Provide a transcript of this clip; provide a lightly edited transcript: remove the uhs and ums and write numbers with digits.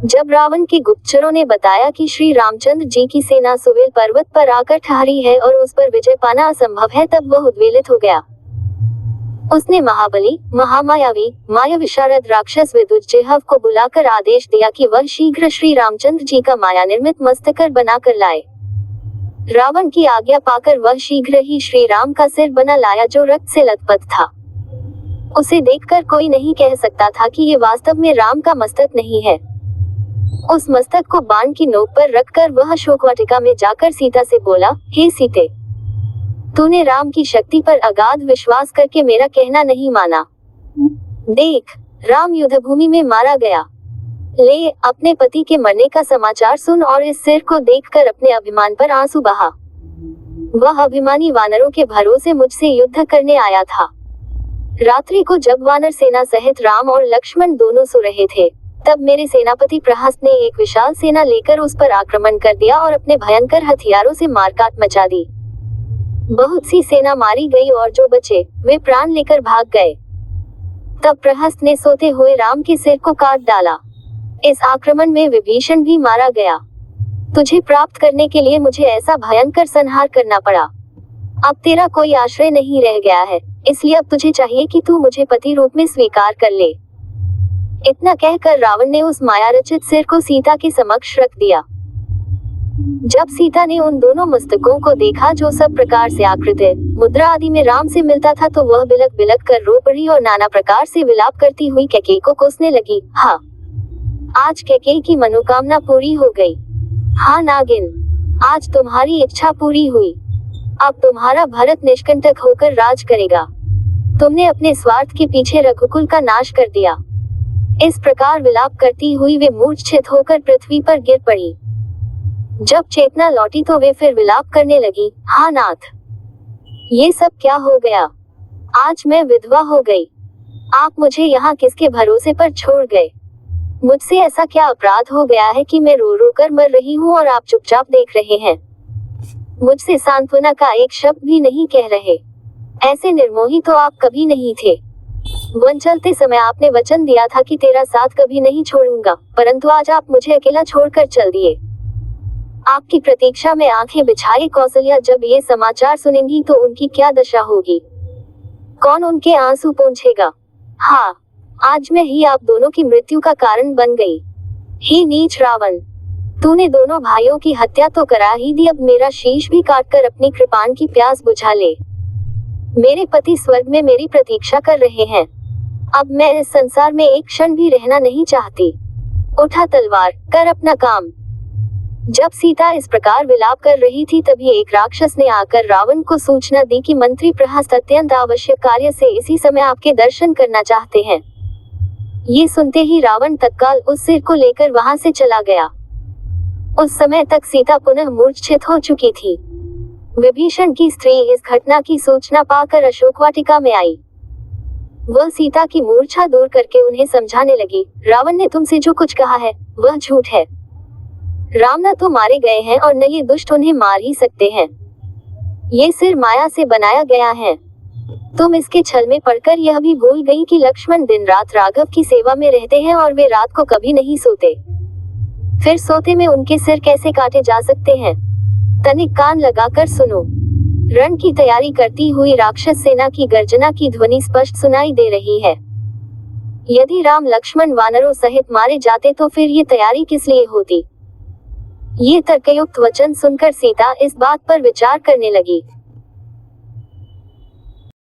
जब रावण के गुप्तचरों ने बताया कि श्री रामचंद्र जी की सेना सुवेल पर्वत पर आकर ठहरी है और उस पर विजय पाना असंभव है, तब वह उद्वेलित हो गया। उसने महाबली, महामायावी, माया विशारद राक्षस विदुज्जेहव को बुलाकर आदेश दिया कि वह शीघ्र श्री रामचंद्र जी का माया निर्मित मस्तकर बनाकर लाए। रावण की आज्ञा पाकर वह शीघ्र ही श्री राम का सिर बना लाया, जो रक्त से लथपथ था। उसे देखकर कोई नहीं कह सकता था कि ये वास्तव में राम का मस्तक नहीं है। उस मस्तक को बाण की नोक पर रखकर वह शोकवाटिका में जाकर सीता से बोला, हे सीते, तूने राम की शक्ति पर अगाध विश्वास करके मेरा कहना नहीं माना। देख, राम युद्धभूमि में मारा गया। ले, अपने पति के मरने का समाचार सुन और इस सिर को देखकर अपने अभिमान पर आंसू बहा। वह अभिमानी वानरों के भरोसे मुझसे युद्ध करने आया था। रात्रि को जब वानर सेना सहित राम और लक्ष्मण दोनों सो रहे थे, तब मेरे सेनापति प्रहस्त ने एक विशाल सेना लेकर उस पर आक्रमण कर दिया और अपने भयंकर हथियारों से मारकाट मचा दी। बहुत सी सेना मारी गई और जो बचे वे प्राण लेकर भाग गए। तब प्रहस्त ने सोते हुए राम के सिर को काट डाला। इस आक्रमण में विभीषण भी मारा गया। तुझे प्राप्त करने के लिए मुझे ऐसा भयंकर संहार करना पड़ा। अब तेरा कोई आश्रय नहीं रह गया है, इसलिए अब तुझे चाहिए कि तू मुझे पति रूप में स्वीकार कर ले। इतना कहकर रावण ने उस माया रचित सिर को सीता के समक्ष रख दिया। जब सीता ने उन दोनों मस्तकों को देखा जो सब प्रकार से आकृति, मुद्रा आदि में राम से मिलता था, तो वह बिलक बिलक कर रो पड़ी और नाना प्रकार से विलाप करती हुई कैकेयी को कोसने लगी। हाँ, आज कैकेयी की मनोकामना पूरी हो गई। हाँ नागिन, आज तुम्हारी इच्छा पूरी हुई। अब तुम्हारा भरत निष्कंटक होकर राज करेगा। तुमने अपने स्वार्थ के पीछे रघुकुल का नाश कर दिया। इस प्रकार विलाप करती हुई वे मूर्छित होकर पृथ्वी पर गिर पड़ी। जब चेतना लौटी तो वे फिर विलाप करने लगी। हाँ नाथ, ये सब क्या हो गया? आज मैं विधवा हो गई। आप मुझे यहाँ किसके भरोसे पर छोड़ गए? मुझसे ऐसा क्या अपराध हो गया है कि मैं रो रो कर मर रही हूँ और आप चुपचाप देख रहे हैं? मुझसे सांत्वना का एक शब्द भी नहीं कह रहे। ऐसे निर्मोही तो आप कभी नहीं थे। वन चलते समय आपने वचन दिया था कि तेरा साथ कभी नहीं छोड़ूंगा, परंतु आज आप मुझे अकेला छोड़कर चल दिए। आपकी प्रतीक्षा में आंखें बिछाए कौशल्या जब ये समाचार सुनेंगी तो उनकी क्या दशा होगी? कौन उनके आंसू पोंछेगा? हाँ, आज मैं ही आप दोनों की मृत्यु का कारण बन गई। हे नीच रावण, तूने दोनों भाइयों की हत्या तो करा ही दी, अब मेरा शीश भी काटकर अपनी कृपाण की प्यास बुझा ले। मेरे पति स्वर्ग में मेरी प्रतीक्षा कर रहे हैं। अब मैं इस संसार में एक क्षण भी रहना नहीं चाहती। उठा तलवार, कर अपना काम। जब सीता इस प्रकार विलाप कर रही थी, तभी एक राक्षस ने आकर रावण को सूचना दी कि मंत्री प्रहस्त अत्यंत आवश्यक कार्य से इसी समय आपके दर्शन करना चाहते हैं। ये सुनते ही रावण तत्काल उस सिर को लेकर वहां से चला गया। उस समय तक सीता पुनः मूर्छित हो चुकी थी। विभीषण की स्त्री इस घटना की सूचना पाकर अशोकवाटिका में आई। वह सीता की मूर्छा दूर करके उन्हें समझाने लगी, रावण ने तुमसे जो कुछ कहा है वह झूठ है। राम न तो मारे गए हैं और न ये दुष्ट उन्हें मार ही सकते हैं। ये सिर माया से बनाया गया है। तुम इसके छल में पड़कर यह भी भूल गई कि लक्ष्मण दिन रात राघव की सेवा में रहते हैं और वे रात को कभी नहीं सोते। फिर सोते में उनके सिर कैसे काटे जा सकते हैं? तनिक कान लगाकर सुनो। रण की तैयारी करती हुई राक्षस सेना की गर्जना की ध्वनि स्पष्ट सुनाई दे रही है। यदि राम लक्ष्मण वानरों सहित मारे जाते तो फिर ये तैयारी किस लिए होती? ये तर्कयुक्त वचन सुनकर सीता इस बात पर विचार करने लगी।